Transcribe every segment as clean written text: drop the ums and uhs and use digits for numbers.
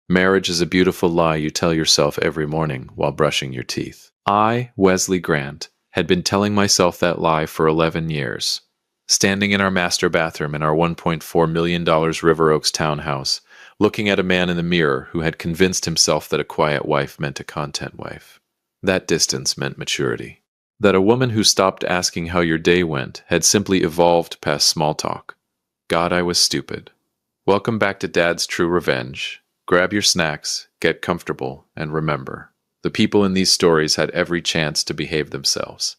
Marriage is a beautiful lie you tell yourself every morning while brushing your teeth. I, Wesley Grant, had been telling myself that lie for 11 years. Standing in our master bathroom in our $1.4 million River Oaks townhouse, looking at a man in the mirror who had convinced himself that a quiet wife meant a content wife. That distance meant maturity. That a woman who stopped asking how your day went had simply evolved past small talk. God, I was stupid. Welcome back to Dad's True Revenge. Grab your snacks, get comfortable, and remember, the people in these stories had every chance to behave themselves.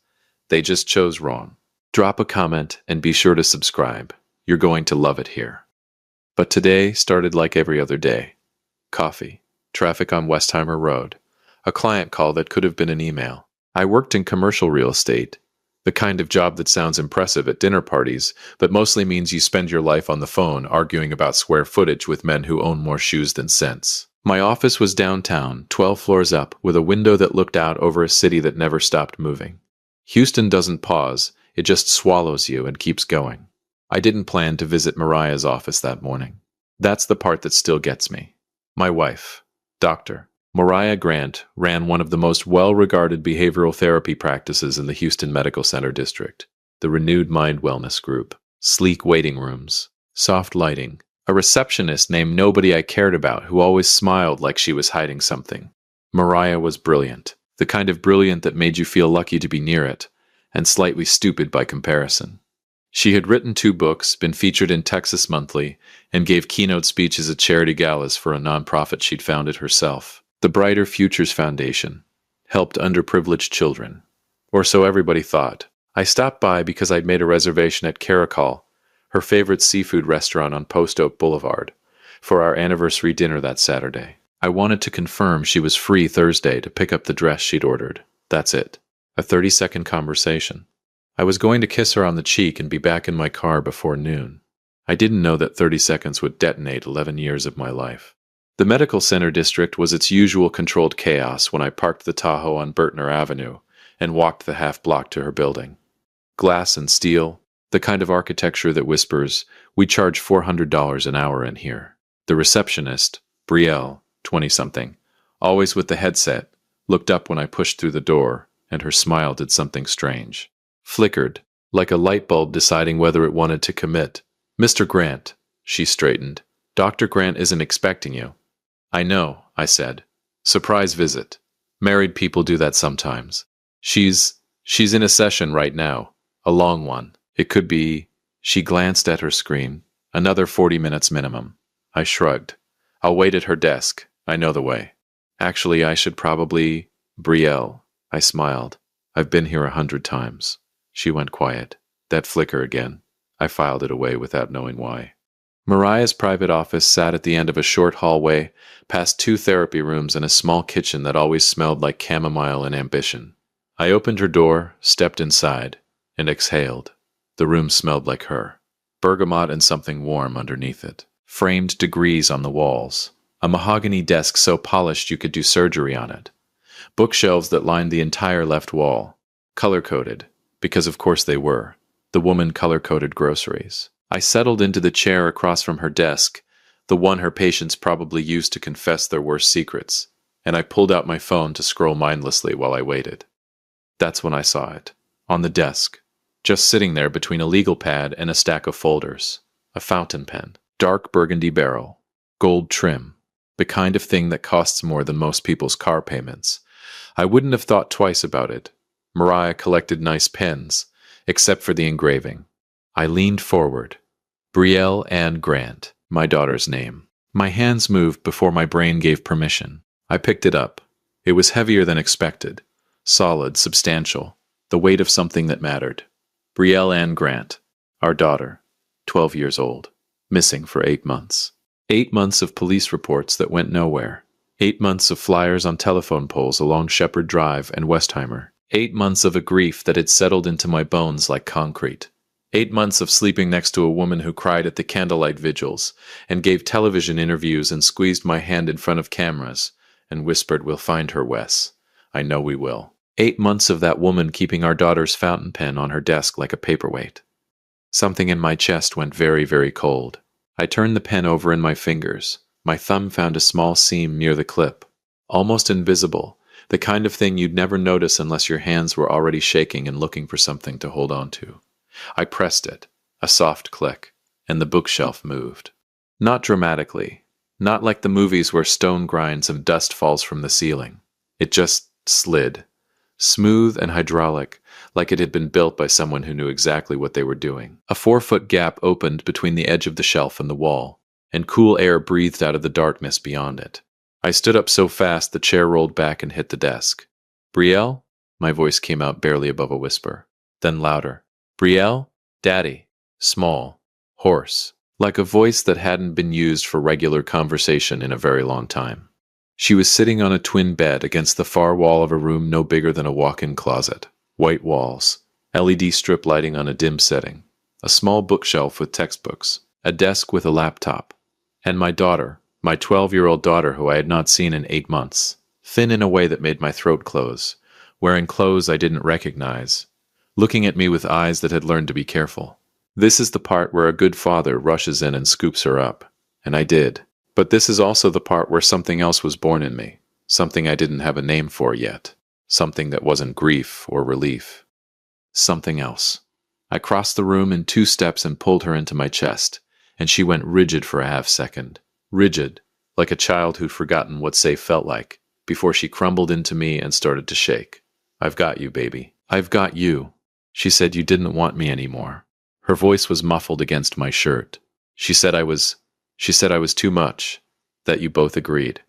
They just chose wrong. Drop a comment and be sure to subscribe. You're going to love it here. But today started like every other day. Coffee, traffic on Westheimer Road, a client call that could have been an email. I worked in commercial real estate, the kind of job that sounds impressive at dinner parties, but mostly means you spend your life on the phone arguing about square footage with men who own more shoes than sense. My office was downtown, 12 floors up, with a window that looked out over a city that never stopped moving. Houston doesn't pause, it just swallows you and keeps going. I didn't plan to visit Mariah's office that morning. That's the part that still gets me. My wife, Dr. Mariah Grant, ran one of the most well-regarded behavioral therapy practices in the Houston Medical Center District, the Renewed Mind Wellness Group. Sleek waiting rooms, soft lighting, a receptionist named Nobody I Cared About who always smiled like she was hiding something. Mariah was brilliant, the kind of brilliant that made you feel lucky to be near it, and slightly stupid by comparison. She had written 2 books, been featured in Texas Monthly, and gave keynote speeches at charity galas for a nonprofit she'd founded herself. The Brighter Futures Foundation helped underprivileged children, or so everybody thought. I stopped by because I'd made a reservation at Caracol, her favorite seafood restaurant on Post Oak Boulevard, for our anniversary dinner that Saturday. I wanted to confirm she was free Thursday to pick up the dress she'd ordered. That's it. A 30-second conversation. I was going to kiss her on the cheek and be back in my car before noon. I didn't know that 30 seconds would detonate 11 years of my life. The Medical Center District was its usual controlled chaos when I parked the Tahoe on Burtner Avenue and walked the half block to her building. Glass and steel, the kind of architecture that whispers, we charge $400 an hour in here. The receptionist, Brielle, 20-something, always with the headset, looked up when I pushed through the door, and her smile did something strange. Flickered, like a light bulb deciding whether it wanted to commit. Mr. Grant, she straightened. Dr. Grant isn't expecting you. I know, I said. Surprise visit. Married people do that sometimes. She's in a session right now. A long one. It could be... She glanced at her screen. Another 40 minutes minimum. I shrugged. I'll wait at her desk. I know the way. Actually, I should probably... Brielle. I smiled. I've been here 100 times. She went quiet. That flicker again. I filed it away without knowing why. Mariah's private office sat at the end of a short hallway, past 2 therapy rooms and a small kitchen that always smelled like chamomile and ambition. I opened her door, stepped inside, and exhaled. The room smelled like her. Bergamot and something warm underneath it. Framed degrees on the walls. A mahogany desk so polished you could do surgery on it. Bookshelves that lined the entire left wall. Color-coded, because of course they were. The woman color-coded groceries. I settled into the chair across from her desk, the one her patients probably used to confess their worst secrets, and I pulled out my phone to scroll mindlessly while I waited. That's when I saw it. On the desk. Just sitting there between a legal pad and a stack of folders. A fountain pen. Dark burgundy barrel. Gold trim. The kind of thing that costs more than most people's car payments. I wouldn't have thought twice about it. Mariah collected nice pens, except for the engraving. I leaned forward. Brielle Ann Grant, my daughter's name. My hands moved before my brain gave permission. I picked it up. It was heavier than expected. Solid, substantial. The weight of something that mattered. Brielle Ann Grant, our daughter, 12 years old. Missing for 8 months. 8 months of police reports that went nowhere. 8 months of flyers on telephone poles along Shepherd Drive and Westheimer. 8 months of a grief that had settled into my bones like concrete. 8 months of sleeping next to a woman who cried at the candlelight vigils and gave television interviews and squeezed my hand in front of cameras and whispered, "We'll find her, Wes. I know we will." 8 months of that woman keeping our daughter's fountain pen on her desk like a paperweight. Something in my chest went very, very cold. I turned the pen over in my fingers. My thumb found a small seam near the clip, almost invisible, the kind of thing you'd never notice unless your hands were already shaking and looking for something to hold on to. I pressed it, a soft click, and the bookshelf moved. Not dramatically, not like the movies where stone grinds and dust falls from the ceiling. It just slid, smooth and hydraulic, like it had been built by someone who knew exactly what they were doing. A 4-foot gap opened between the edge of the shelf and the wall, and cool air breathed out of the darkness beyond it. I stood up so fast the chair rolled back and hit the desk. "Brielle?" My voice came out barely above a whisper. Then louder. "Brielle? Daddy." Small, hoarse, like a voice that hadn't been used for regular conversation in a very long time. She was sitting on a twin bed against the far wall of a room no bigger than a walk-in closet. White walls, LED strip lighting on a dim setting, a small bookshelf with textbooks, a desk with a laptop, and my daughter, my 12-year-old daughter who I had not seen in 8 months, thin in a way that made my throat close, wearing clothes I didn't recognize, looking at me with eyes that had learned to be careful. This is the part where a good father rushes in and scoops her up, and I did. But this is also the part where something else was born in me, something I didn't have a name for yet, something that wasn't grief or relief. Something else. I crossed the room in 2 steps and pulled her into my chest, and she went rigid for a half-second. Rigid, like a child who'd forgotten what safe felt like, before she crumbled into me and started to shake. "I've got you, baby. I've got you." She said you didn't want me anymore. Her voice was muffled against my shirt. She said I was too much, that you both agreed.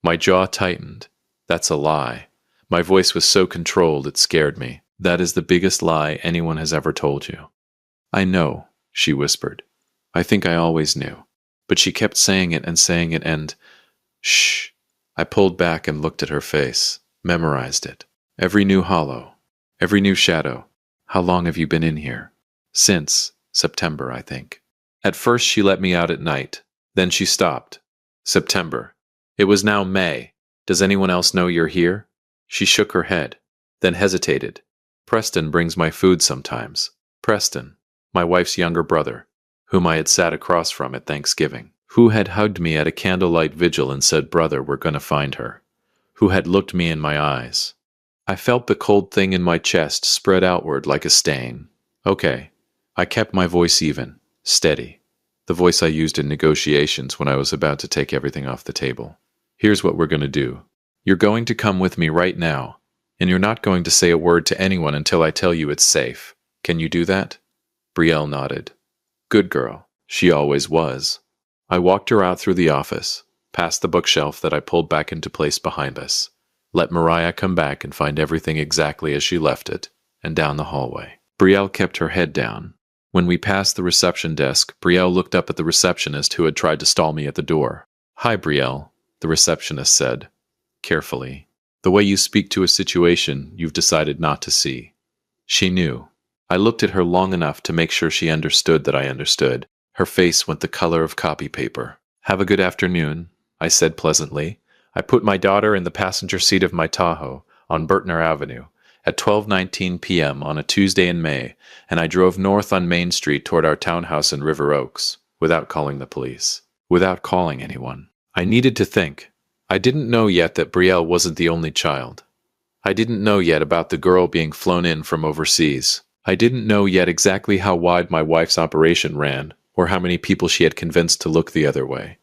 My jaw tightened. That's a lie. My voice was so controlled it scared me. "That is the biggest lie anyone has ever told you." "I know," she whispered. "I think I always knew." But she kept saying it and... Shh. I pulled back and looked at her face, memorized it. Every new hollow, every new shadow. "How long have you been in here?" "Since September, I think." At first she let me out at night. Then she stopped. "September. It was now May. Does anyone else know you're here?" She shook her head, then hesitated. "Preston brings my food sometimes." Preston, my wife's younger brother, whom I had sat across from at Thanksgiving, who had hugged me at a candlelight vigil and said, "Brother, we're gonna find her," who had looked me in my eyes. I felt the cold thing in my chest spread outward like a stain. Okay. I kept my voice even, steady, the voice I used in negotiations when I was about to take everything off the table. "Here's what we're going to do. You're going to come with me right now, and you're not going to say a word to anyone until I tell you it's safe. Can you do that?" Brielle nodded. Good girl. She always was. I walked her out through the office, past the bookshelf that I pulled back into place behind us, let Mariah come back and find everything exactly as she left it, and down the hallway. Brielle kept her head down. When we passed the reception desk, Brielle looked up at the receptionist who had tried to stall me at the door. "Hi, Brielle," the receptionist said, carefully. "The way you speak to a situation you've decided not to see." She knew. I looked at her long enough to make sure she understood that I understood. Her face went the color of copy paper. "Have a good afternoon," I said pleasantly. I put my daughter in the passenger seat of my Tahoe on Bertner Avenue at 12:19 p.m. on a Tuesday in May, and I drove north on Main Street toward our townhouse in River Oaks, without calling the police, without calling anyone. I needed to think. I didn't know yet that Brielle wasn't the only child. I didn't know yet about the girl being flown in from overseas. I didn't know yet exactly how wide my wife's operation ran, or how many people she had convinced to look the other way.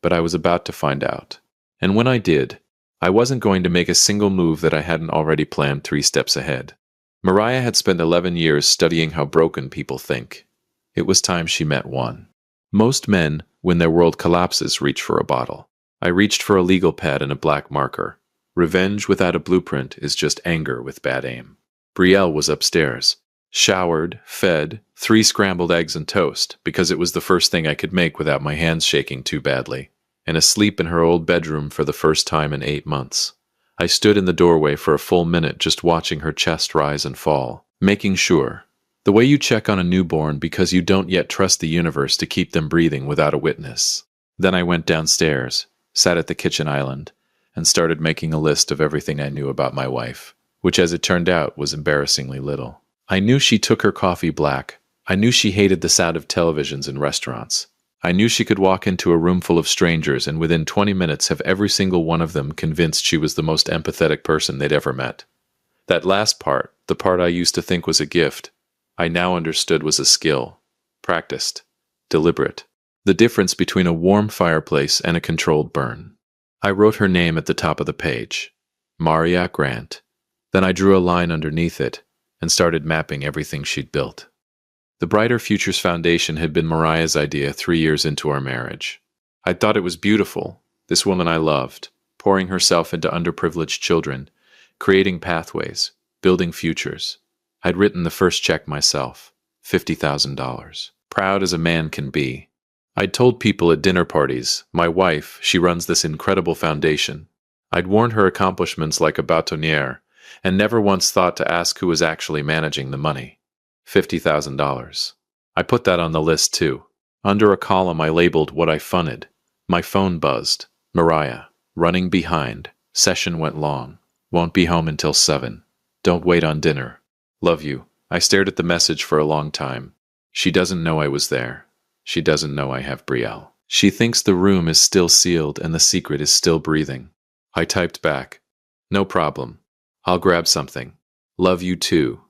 But I was about to find out. And when I did, I wasn't going to make a single move that I hadn't already planned 3 steps ahead. Mariah had spent 11 years studying how broken people think. It was time she met one. Most men, when their world collapses, reach for a bottle. I reached for a legal pad and a black marker. Revenge without a blueprint is just anger with bad aim. Brielle was upstairs. Showered, fed, 3 scrambled eggs and toast, because it was the first thing I could make without my hands shaking too badly, and asleep in her old bedroom for the first time in 8 months. I stood in the doorway for a full minute just watching her chest rise and fall, making sure. The way you check on a newborn because you don't yet trust the universe to keep them breathing without a witness. Then I went downstairs, sat at the kitchen island, and started making a list of everything I knew about my wife, which as it turned out was embarrassingly little. I knew she took her coffee black. I knew she hated the sound of televisions in restaurants. I knew she could walk into a room full of strangers and within 20 minutes have every single one of them convinced she was the most empathetic person they'd ever met. That last part, the part I used to think was a gift, I now understood was a skill. Practiced. Deliberate. The difference between a warm fireplace and a controlled burn. I wrote her name at the top of the page. Maria Grant. Then I drew a line underneath it and started mapping everything she'd built. The Brighter Futures Foundation had been Mariah's idea 3 years into our marriage. I thought it was beautiful, this woman I loved, pouring herself into underprivileged children, creating pathways, building futures. I'd written the first check myself, $50,000. Proud as a man can be. I'd told people at dinner parties, my wife, she runs this incredible foundation. I'd warned her accomplishments like a bâtonnière, and never once thought to ask who was actually managing the money. $50,000. I put that on the list too. Under a column I labeled what I funded. My phone buzzed. Mariah. Running behind. Session went long. Won't be home until 7. Don't wait on dinner. Love you. I stared at the message for a long time. She doesn't know I was there. She doesn't know I have betrayal. She thinks the room is still sealed and the secret is still breathing. I typed back. No problem. I'll grab something. Love you too.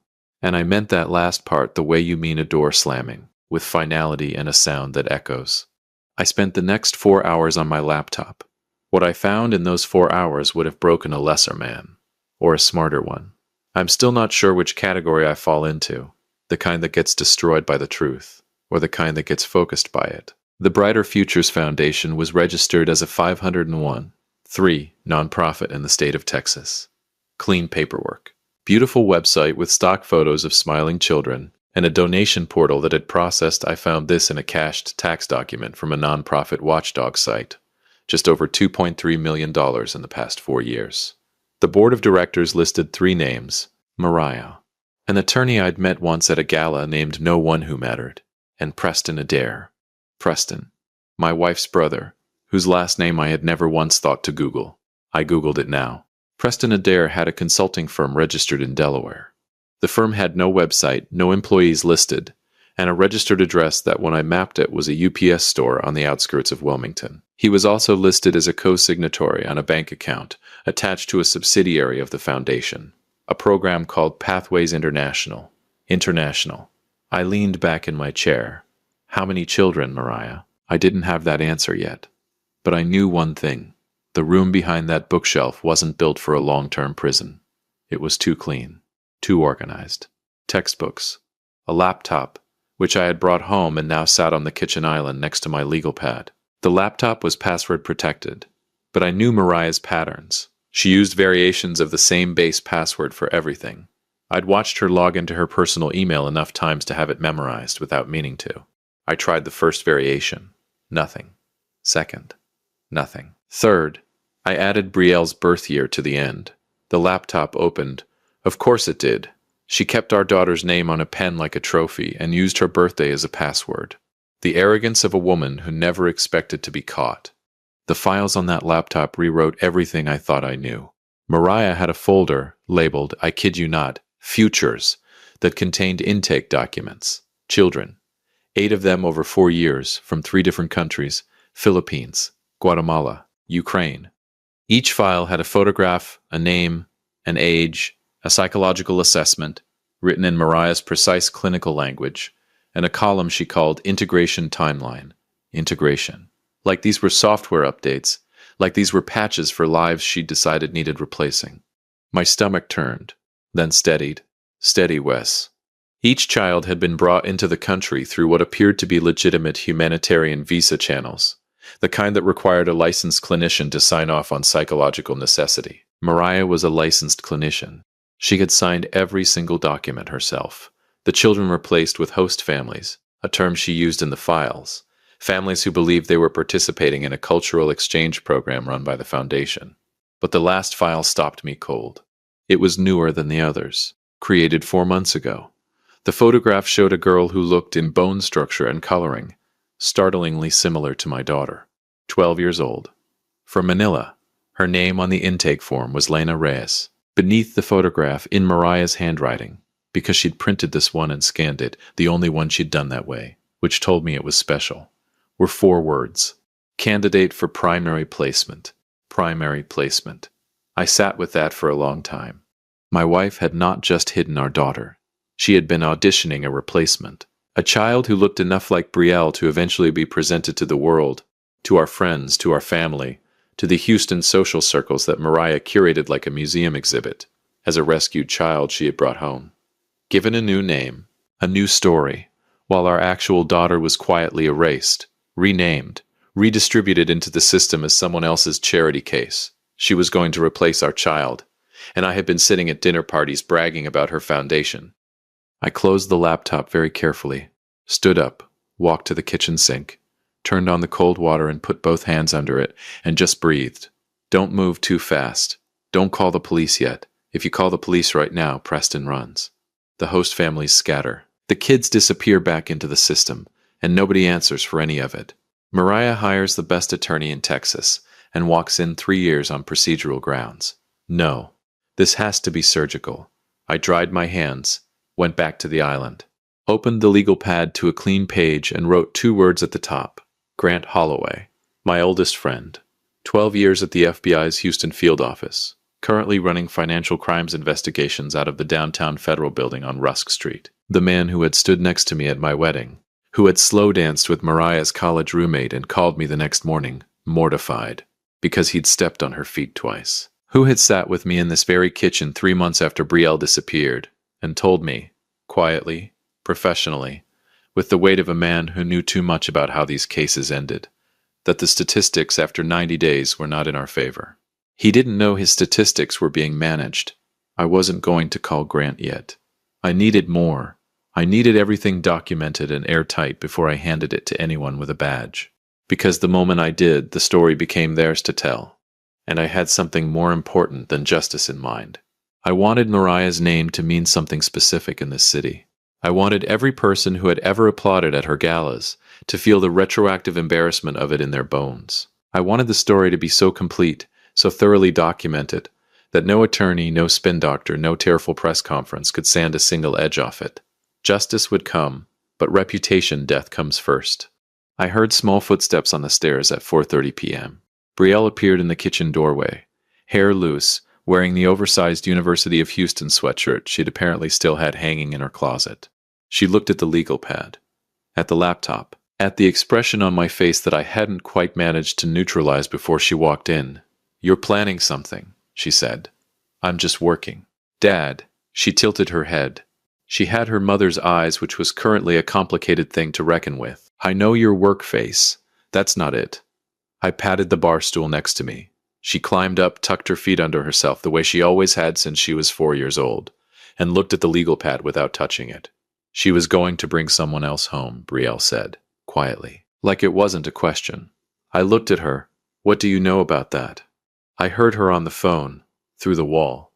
And I meant that last part the way you mean a door slamming, with finality and a sound that echoes. I spent the next 4 hours on my laptop. What I found in those 4 hours would have broken a lesser man, or a smarter one. I'm still not sure which category I fall into, the kind that gets destroyed by the truth, or the kind that gets focused by it. The Brighter Futures Foundation was registered as a 501(3) nonprofit in the state of Texas. Clean paperwork. Beautiful website with stock photos of smiling children, and a donation portal that had processed. I found this in a cached tax document from a nonprofit watchdog site. Just over $2.3 million in the past 4 years. The board of directors listed 3 names. Mariah, an attorney I'd met once at a gala named No One Who Mattered, and Preston Adair. Preston, my wife's brother, whose last name I had never once thought to Google. I Googled it now. Preston Adair had a consulting firm registered in Delaware. The firm had no website, no employees listed, and a registered address that when I mapped it was a UPS store on the outskirts of Wilmington. He was also listed as a co-signatory on a bank account attached to a subsidiary of the foundation, a program called Pathways International. I leaned back in my chair. How many children, Mariah? I didn't have that answer yet. But I knew one thing. The room behind that bookshelf wasn't built for a long-term prison. It was too clean, too organized. Textbooks, a laptop, which I had brought home and now sat on the kitchen island next to my legal pad. The laptop was password protected, but I knew Mariah's patterns. She used variations of the same base password for everything. I'd watched her log into her personal email enough times to have it memorized without meaning to. I tried the first variation. Nothing. Second. Nothing. Third, I added Brielle's birth year to the end. The laptop opened. Of course it did. She kept our daughter's name on a pen like a trophy and used her birthday as a password. The arrogance of a woman who never expected to be caught. The files on that laptop rewrote everything I thought I knew. Mariah had a folder labeled, I kid you not, Futures, that contained intake documents. Children. 8 of them over 4 years, from 3 different countries, Philippines, Guatemala, Ukraine. Each file had a photograph, a name, an age, a psychological assessment, written in Mariah's precise clinical language, and a column she called Integration Timeline. Integration. Like these were software updates, like these were patches for lives she'd decided needed replacing. My stomach turned, then steadied. Steady, Wes. Each child had been brought into the country through what appeared to be legitimate humanitarian visa channels, the kind that required a licensed clinician to sign off on psychological necessity. Mariah was a licensed clinician. She had signed every single document herself. The children were placed with host families, a term she used in the files, families who believed they were participating in a cultural exchange program run by the foundation. But the last file stopped me cold. It was newer than the others, created 4 months ago. The photograph showed a girl who looked in bone structure and coloring, startlingly similar to my daughter, 12 years old. From Manila, her name on the intake form was Lena Reyes. Beneath the photograph, in Mariah's handwriting, because she'd printed this one and scanned it, the only one she'd done that way, which told me it was special, were 4 words. Candidate for primary placement. Primary placement. I sat with that for a long time. My wife had not just hidden our daughter. She had been auditioning a replacement. A child who looked enough like Brielle to eventually be presented to the world, to our friends, to our family, to the Houston social circles that Mariah curated like a museum exhibit, as a rescued child she had brought home. Given a new name, a new story, while our actual daughter was quietly erased, renamed, redistributed into the system as someone else's charity case. She was going to replace our child, and I had been sitting at dinner parties bragging about her foundation. I closed the laptop very carefully, stood up, walked to the kitchen sink, turned on the cold water and put both hands under it, and just breathed. Don't move too fast. Don't call the police yet. If you call the police right now, Preston runs. The host families scatter. The kids disappear back into the system, and nobody answers for any of it. Mariah hires the best attorney in Texas and walks in 3 years on procedural grounds. No, this has to be surgical. I dried my hands, went back to the island, opened the legal pad to a clean page and wrote 2 words at the top. Grant Holloway, my oldest friend, 12 years at the FBI's Houston field office, currently running financial crimes investigations out of the downtown Federal building on Rusk Street. The man who had stood next to me at my wedding, who had slow danced with Mariah's college roommate and called me the next morning, mortified, because he'd stepped on her feet twice. Who had sat with me in this very kitchen 3 months after Brielle disappeared, and told me, quietly, professionally, with the weight of a man who knew too much about how these cases ended, that the statistics after 90 days were not in our favor. He didn't know his statistics were being managed. I wasn't going to call Grant yet. I needed more. I needed everything documented and airtight before I handed it to anyone with a badge. Because the moment I did, the story became theirs to tell. And I had something more important than justice in mind. I wanted Mariah's name to mean something specific in this city. I wanted every person who had ever applauded at her galas to feel the retroactive embarrassment of it in their bones. I wanted the story to be so complete, so thoroughly documented, that no attorney, no spin doctor, no tearful press conference could sand a single edge off it. Justice would come, but reputation death comes first. I heard small footsteps on the stairs at 4:30 p.m. Brielle appeared in the kitchen doorway, hair loose, wearing the oversized University of Houston sweatshirt she'd apparently still had hanging in her closet. She looked at the legal pad, at the laptop, at the expression on my face that I hadn't quite managed to neutralize before she walked in. "You're planning something," she said. "I'm just working." "Dad," she tilted her head. She had her mother's eyes, which was currently a complicated thing to reckon with. "I know your work face. That's not it." I patted the bar stool next to me. She climbed up, tucked her feet under herself the way she always had since she was 4 years old, and looked at the legal pad without touching it. "She was going to bring someone else home," Brielle said, quietly, like it wasn't a question. I looked at her. "What do you know about that?" I heard her on the phone, through the wall.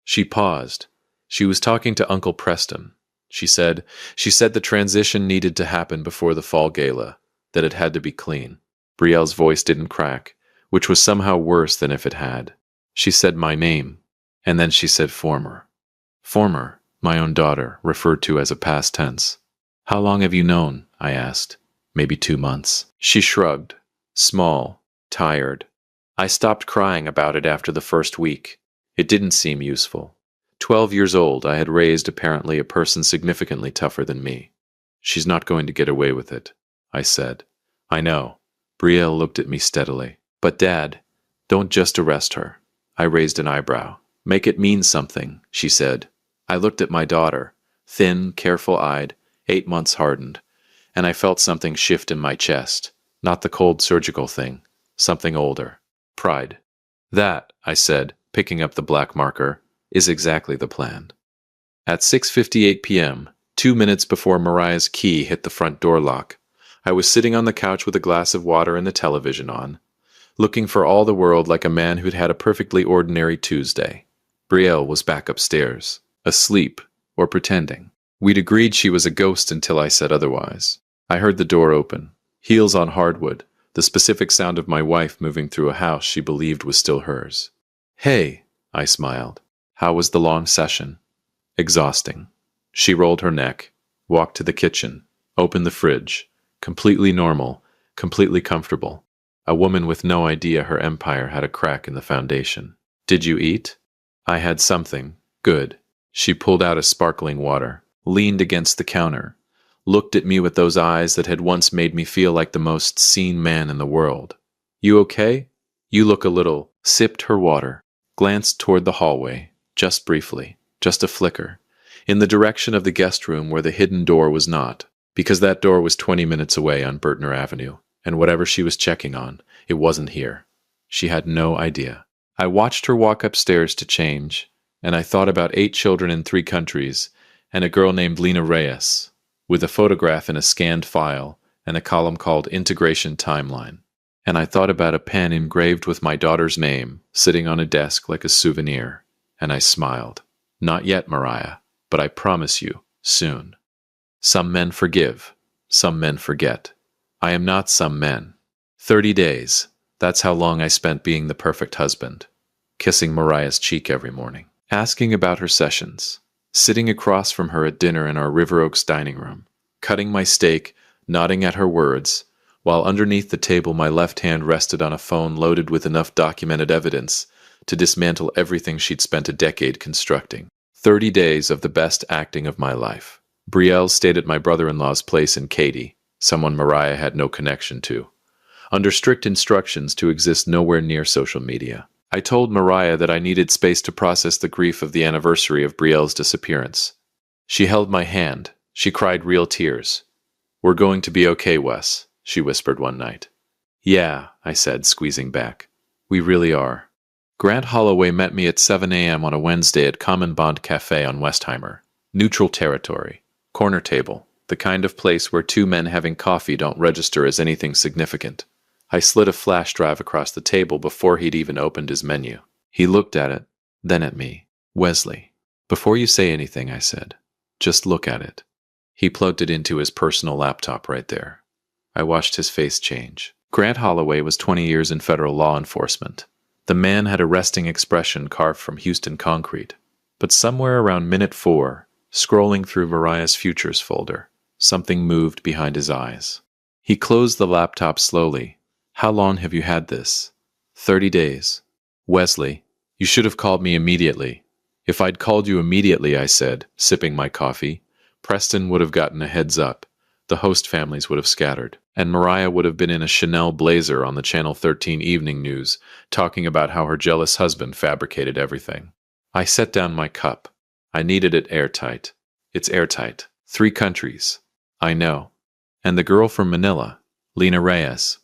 She paused. She was talking to Uncle Preston. She said the transition needed to happen before the fall gala, that it had to be clean. Brielle's voice didn't crack, which was somehow worse than if it had. She said my name, and then she said former. Former, my own daughter, referred to as a past tense. "How long have you known?" I asked. "Maybe 2 months. She shrugged. Small, tired. I stopped crying about it after the first week. It didn't seem useful. 12 years old, I had raised apparently a person significantly tougher than me. "She's not going to get away with it," I said. "I know." Brielle looked at me steadily. "But Dad, don't just arrest her." I raised an eyebrow. "Make it mean something," she said. I looked at my daughter, thin, careful-eyed, 8 months hardened, and I felt something shift in my chest. Not the cold surgical thing, something older. Pride. "That," I said, picking up the black marker, "is exactly the plan." At 6:58 p.m., 2 minutes before Mariah's key hit the front door lock, I was sitting on the couch with a glass of water and the television on, looking for all the world like a man who'd had a perfectly ordinary Tuesday. Brielle was back upstairs, asleep, or pretending. We'd agreed she was a ghost until I said otherwise. I heard the door open, heels on hardwood, the specific sound of my wife moving through a house she believed was still hers. "Hey," I smiled. "How was the long session?" "Exhausting." She rolled her neck, walked to the kitchen, opened the fridge. Completely normal, completely comfortable. A woman with no idea her empire had a crack in the foundation. Did you eat? I had something. Good. She pulled out a sparkling water, leaned against the counter, looked at me with those eyes that had once made me feel like the most seen man in the world. You okay? You look a little. Sipped her water, glanced toward the hallway, just briefly, just a flicker, in the direction of the guest room where the hidden door was not, because that door was 20 minutes away on Bertner Avenue, and whatever she was checking on, it wasn't here. She had no idea. I watched her walk upstairs to change, and I thought about 8 children in 3 countries, and a girl named Lena Reyes, with a photograph in a scanned file and a column called Integration Timeline. And I thought about a pen engraved with my daughter's name, sitting on a desk like a souvenir, and I smiled. Not yet, Mariah, but I promise you, soon. Some men forgive, some men forget. I am not some men. 30 days, that's how long I spent being the perfect husband, kissing Mariah's cheek every morning, asking about her sessions, sitting across from her at dinner in our River Oaks dining room, cutting my steak, nodding at her words, while underneath the table my left hand rested on a phone loaded with enough documented evidence to dismantle everything she'd spent a decade constructing. 30 days of the best acting of my life. Brielle stayed at my brother-in-law's place in Katy, someone Mariah had no connection to, under strict instructions to exist nowhere near social media. I told Mariah that I needed space to process the grief of the anniversary of Brielle's disappearance. She held my hand. She cried real tears. "We're going to be okay, Wes," she whispered one night. "Yeah," I said, squeezing back. "We really are." Grant Holloway met me at 7 a.m. on a Wednesday at Common Bond Cafe on Westheimer. Neutral territory. Corner table. The kind of place where 2 men having coffee don't register as anything significant. I slid a flash drive across the table before he'd even opened his menu. He looked at it, then at me. "Wesley, before you say anything," I said, "just look at it." He plugged it into his personal laptop right there. I watched his face change. Grant Holloway was 20 years in federal law enforcement. The man had a resting expression carved from Houston concrete. But somewhere around minute 4, scrolling through Mariah's Futures folder, something moved behind his eyes. He closed the laptop slowly. "How long have you had this?" 30 days. "Wesley, you should have called me immediately." "If I'd called you immediately," I said, sipping my coffee, "Preston would have gotten a heads up. The host families would have scattered, and Mariah would have been in a Chanel blazer on the Channel 13 Evening News, talking about how her jealous husband fabricated everything." I set down my cup. I needed it airtight. It's airtight. 3 countries. I know. And the girl from Manila, Lena Reyes.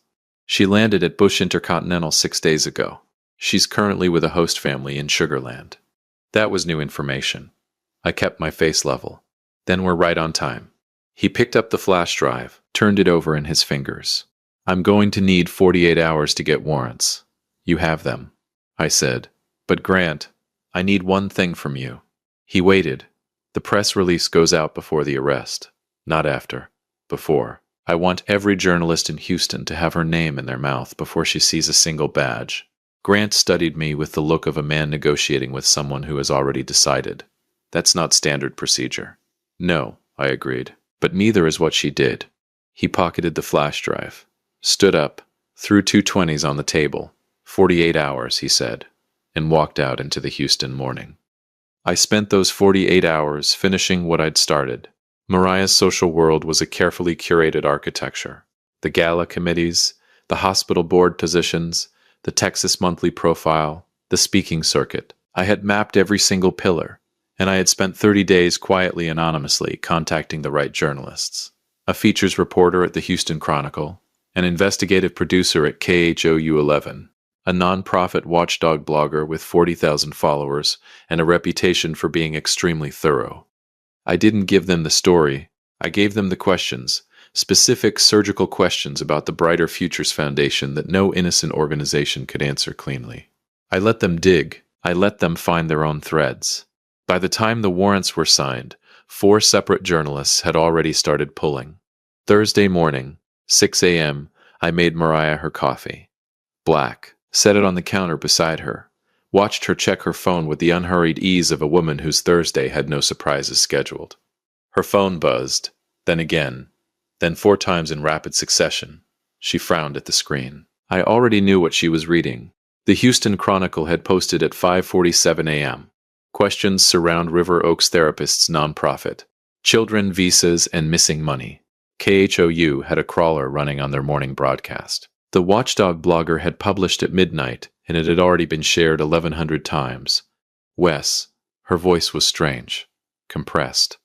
She landed at Bush Intercontinental 6 days ago. She's currently with a host family in Sugarland. That was new information. I kept my face level. Then we're right on time. He picked up the flash drive, turned it over in his fingers. "I'm going to need 48 hours to get warrants." "You have them," I said. "But Grant, I need one thing from you." He waited. "The press release goes out before the arrest. Not after. Before. I want every journalist in Houston to have her name in their mouth before she sees a single badge." Grant studied me with the look of a man negotiating with someone who has already decided. "That's not standard procedure." "No," I agreed. "But neither is what she did." He pocketed the flash drive, stood up, threw 2 20s on the table. 48 hours, he said, and walked out into the Houston morning. I spent those 48 hours finishing what I'd started. Mariah's social world was a carefully curated architecture. The gala committees, the hospital board positions, the Texas Monthly Profile, the speaking circuit. I had mapped every single pillar, and I had spent 30 days quietly anonymously contacting the right journalists. A features reporter at the Houston Chronicle, an investigative producer at KHOU 11, a nonprofit watchdog blogger with 40,000 followers and a reputation for being extremely thorough. I didn't give them the story. I gave them the questions, specific surgical questions about the Brighter Futures Foundation that no innocent organization could answer cleanly. I let them dig. I let them find their own threads. By the time the warrants were signed, 4 separate journalists had already started pulling. Thursday morning, 6 a.m., I made Mariah her coffee. Black. Set it on the counter beside her. Watched her check her phone with the unhurried ease of a woman whose Thursday had no surprises scheduled. Her phone buzzed, then again, then 4 times in rapid succession. She frowned at the screen. I already knew what she was reading. The Houston Chronicle had posted at 5:47 a.m. Questions surround River Oaks Therapists nonprofit. Children, visas, and missing money. KHOU had a crawler running on their morning broadcast. The Watchdog blogger had published at midnight, and it had already been shared 1,100 times. Wes, her voice was strange, compressed.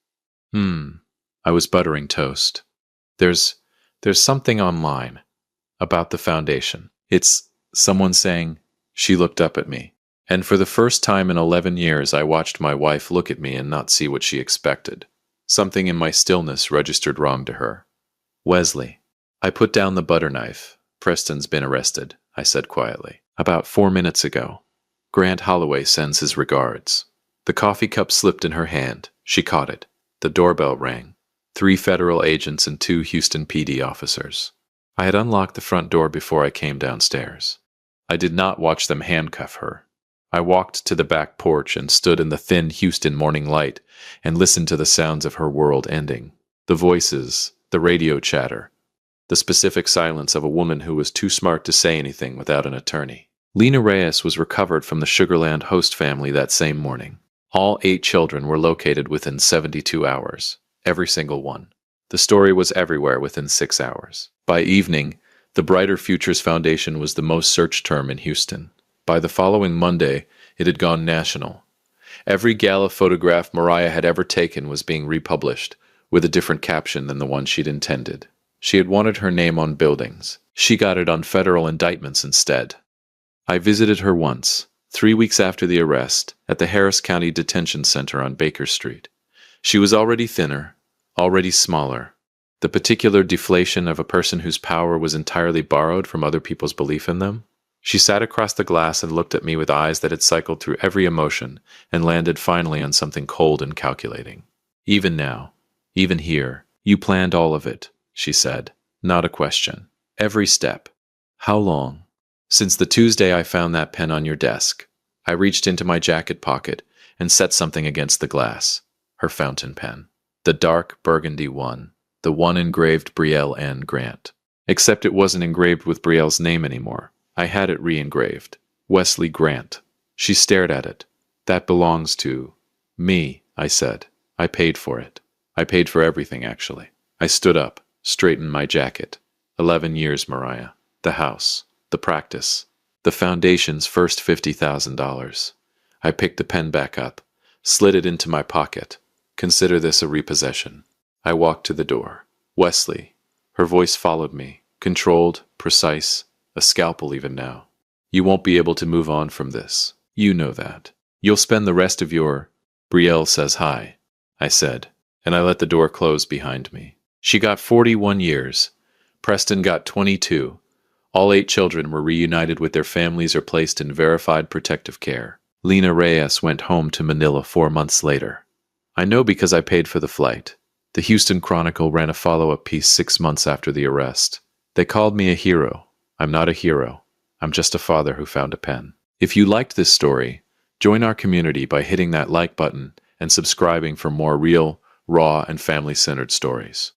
I was buttering toast. There's something online about the foundation. It's someone saying, she looked up at me. And for the first time in 11 years, I watched my wife look at me and not see what she expected. Something in my stillness registered wrong to her. Wesley. I put down the butter knife. Preston's been arrested, I said quietly. About 4 minutes ago. Grant Holloway sends his regards. The coffee cup slipped in her hand. She caught it. The doorbell rang. 3 federal agents and 2 Houston PD officers. I had unlocked the front door before I came downstairs. I did not watch them handcuff her. I walked to the back porch and stood in the thin Houston morning light and listened to the sounds of her world ending. The voices, the radio chatter, the specific silence of a woman who was too smart to say anything without an attorney. Lena Reyes was recovered from the Sugarland host family that same morning. All 8 children were located within 72 hours. Every single one. The story was everywhere within 6 hours. By evening, the Brighter Futures Foundation was the most searched term in Houston. By the following Monday, it had gone national. Every gala photograph Mariah had ever taken was being republished, with a different caption than the one she'd intended. She had wanted her name on buildings. She got it on federal indictments instead. I visited her once, 3 weeks after the arrest, at the Harris County Detention Center on Baker Street. She was already thinner, already smaller. The particular deflation of a person whose power was entirely borrowed from other people's belief in them. She sat across the glass and looked at me with eyes that had cycled through every emotion and landed finally on something cold and calculating. Even now, even here, you planned all of it, she said. Not a question. Every step. How long? Since the Tuesday I found that pen on your desk. I reached into my jacket pocket and set something against the glass. Her fountain pen. The dark burgundy one. The one engraved Brielle N. Grant. Except it wasn't engraved with Brielle's name anymore. I had it re-engraved. Wesley Grant. She stared at it. That belongs to me, I said. I paid for it. I paid for everything, actually. I stood up, straightened my jacket. 11 years, Mariah. The house. The practice. The foundation's first $50,000. I picked the pen back up, slid it into my pocket. Consider this a repossession. I walked to the door. Wesley. Her voice followed me. Controlled, precise, a scalpel even now. You won't be able to move on from this. You know that. You'll spend the rest of your... Brielle says hi, I said, and I let the door close behind me. She got 41 years. Preston got 22. All 8 children were reunited with their families or placed in verified protective care. Lena Reyes went home to Manila 4 months later. I know because I paid for the flight. The Houston Chronicle ran a follow-up piece 6 months after the arrest. They called me a hero. I'm not a hero. I'm just a father who found a pen. If you liked this story, join our community by hitting that like button and subscribing for more real, raw, and family-centered stories.